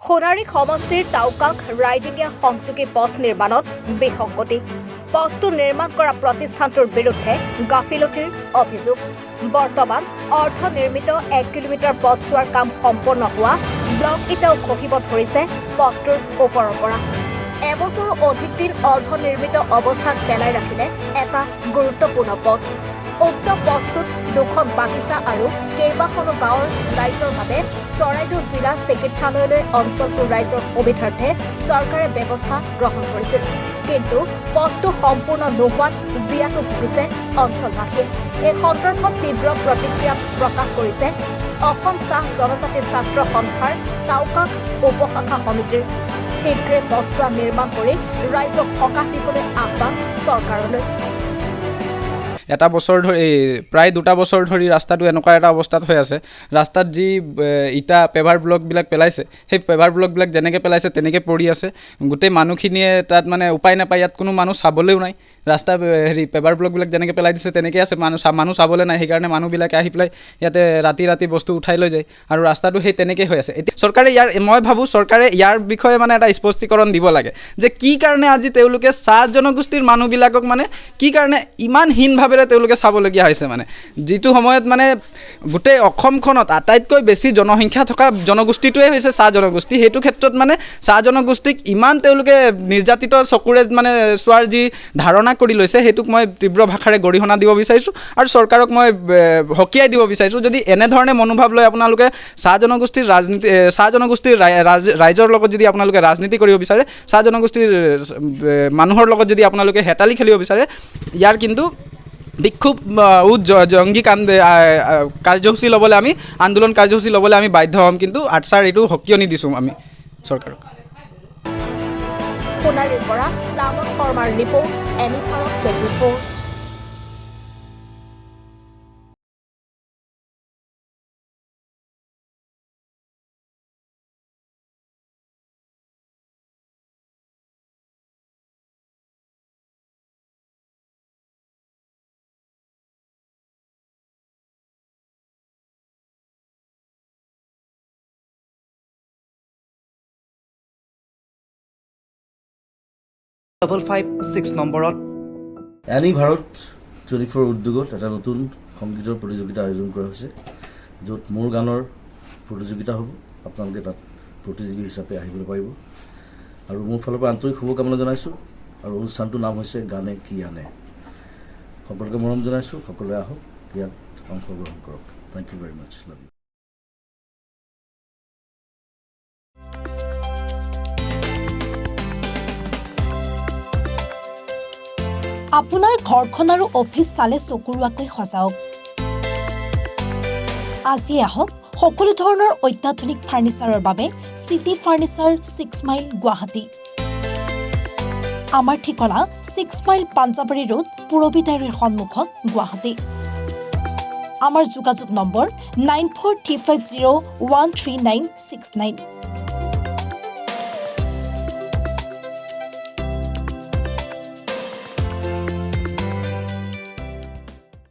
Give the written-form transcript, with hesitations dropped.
সোণাৰী সমষ্টিৰ টাউকাক ৰাইডিঙীয়া সংযোগী পথ নিৰ্মাণত বিসংগতি। পথটো নিৰ্মাণ কৰা প্ৰতিষ্ঠানটোৰ বিৰুদ্ধে গাফিলতিৰ অভিযোগ। বৰ্তমান অৰ্ধ নিৰ্মিত 1 কিলোমিটাৰ পথছোৱাৰ কাম সম্পূৰ্ণ হোৱা ব্লক ইটাও খহিব ধৰিছে পথটোৰ ওপৰৰ পৰা। এবছৰো অধিক দিন অৰ্ধ নিৰ্মিত অৱস্থাত পেলাই ৰাখিলে এটা গুৰুত্বপূৰ্ণ পথ। উক্ত পথটোত দুখন বাগিচা আৰু কেইবাখনো গাঁৱৰ ৰাইজৰ বাবে চৰাইদেউ জিলা চিকিৎসালয়লৈ অঞ্চলটোৰ ৰাইজৰ সুবিধাৰ্থে চৰকাৰে ব্যৱস্থা গ্ৰহণ কৰিছিল। কিন্তু পথটো সম্পূৰ্ণ নোহোৱাত জিয়াটো ভুগিছে অঞ্চলবাসীয়ে। এই সন্দৰ্ভত তীব্ৰ প্ৰতিক্ৰিয়া প্ৰকাশ কৰিছে অসম চাহ জনজাতি ছাত্ৰ সন্থাৰ টাউকাক উপশাখা সমিতিৰ। শীঘ্ৰে পথছোৱা নিৰ্মাণ কৰি ৰাইজক সকাহ দিবলৈ আহ্বান চৰকাৰলৈ। এটা বছৰ ধৰি প্ৰায় 2টা বছৰ ধৰি ৰাস্তাটো এনেকুৱা এটা অৱস্থাত হৈ আছে। ৰাস্তাত যি ইটা পেভাৰ ব্লকবিলাক পেলাইছে, সেই পেভাৰ ব্লকবিলাক যেনেকৈ পেলাইছে তেনেকৈ পৰি আছে। গোটেই মানুহখিনিয়ে তাত মানে উপায় নাপায়, ইয়াত কোনো মানুহ চাবলৈও নাই। ৰাস্তা পেভাৰ ব্লকবিলাক যেনেকৈ পেলাই দিছে তেনেকৈ আছে, মানুহ চাবলৈ নাই। সেইকাৰণে মানুহবিলাকে আহি পেলাই ইয়াতে ৰাতি বস্তু উঠাই লৈ যায় আৰু ৰাস্তাটো সেই তেনেকৈ হৈ আছে। এতিয়া চৰকাৰে মই ভাবোঁ চৰকাৰে ইয়াৰ বিষয়ে মানে এটা স্পষ্টীকৰণ দিব লাগে যে কি কাৰণে আজি তেওঁলোকে চাহ জনগোষ্ঠীৰ মানুহবিলাকক মানে কি কাৰণে ইমান হীনভাৱে তেওঁলোকে চাবলগীয়া হৈছে। মানে যিটো সময়ত মানে গোটেই অসমখনত আটাইতকৈ বেছি জনসংখ্যা থকা জনগোষ্ঠীটোৱে হৈছে চাহ জনগোষ্ঠী। সেইটো ক্ষেত্ৰত মানে চাহ জনগোষ্ঠীক ইমান তেওঁলোকে নিৰ্যাতিত চকুৰে মানে চোৱাৰ যি ধাৰণা কৰি লৈছে, সেইটোক মই তীব্ৰ ভাষাৰে গৰিহণা দিব বিচাৰিছোঁ আৰু চৰকাৰক মই সকীয়াই দিব বিচাৰিছোঁ। যদি এনেধৰণে মনোভাৱ লৈ আপোনালোকে চাহ জনগোষ্ঠীৰ ৰাইজৰ লগত যদি আপোনালোকে ৰাজনীতি কৰিব বিচাৰে, চাহ জনগোষ্ঠীৰ মানুহৰ লগত যদি আপোনালোকে হেতালি খেলিব বিচাৰে, ইয়াৰ কিন্তু বিক্ষোভ জংগী কাৰ্যসূচী ল'বলৈ আন্দোলন কাৰ্যসূচী ল'বলৈ আমি বাধ্য হ'ম। কিন্তু আটছাৰ এইটো সকিয়নি দিছোঁ আমি চৰকাৰক। সোণাৰীৰ পৰা লামন শৰ্মাৰ ৰিপৰ্ট, এনি ভাৰত 24। Level 5, 6 নম্বৰত এনি ভাৰত 24 উদ্যোগত এটা নতুন সংগীতৰ প্ৰতিযোগিতা আয়োজন কৰা হৈছে, য'ত মোৰ গানৰ প্ৰতিযোগিতা হ'ব। আপোনালোকে তাত প্ৰতিযোগী হিচাপে আহিবলৈ পাৰিব আৰু মোৰ ফালৰ পৰা আন্তৰিক শুভকামনা জনাইছোঁ। আৰু অনুষ্ঠানটোৰ নাম হৈছে গানে কি আনে। সকলোকে মৰম জনাইছোঁ, সকলোৱে আহক, ইয়াত অংশগ্ৰহণ কৰক। Thank you very much. Love you. আপোনাৰ ঘৰখন আৰু অফিচ চালে চকুৰোৱাকৈ সজাওক। আজি আহক সকলো ধৰণৰ অত্যাধুনিক ফাৰ্ণিচাৰৰ বাবে চিটি ফাৰ্ণিচাৰ 6 মাইল গুৱাহাটী। আমাৰ ঠিকনা 6 মাইল পাঞ্জাবাৰী ৰোড, পুৰবী ডায়েৰীৰ সন্মুখত, গুৱাহাটী। আমাৰ যোগাযোগ নম্বৰ 9435013969।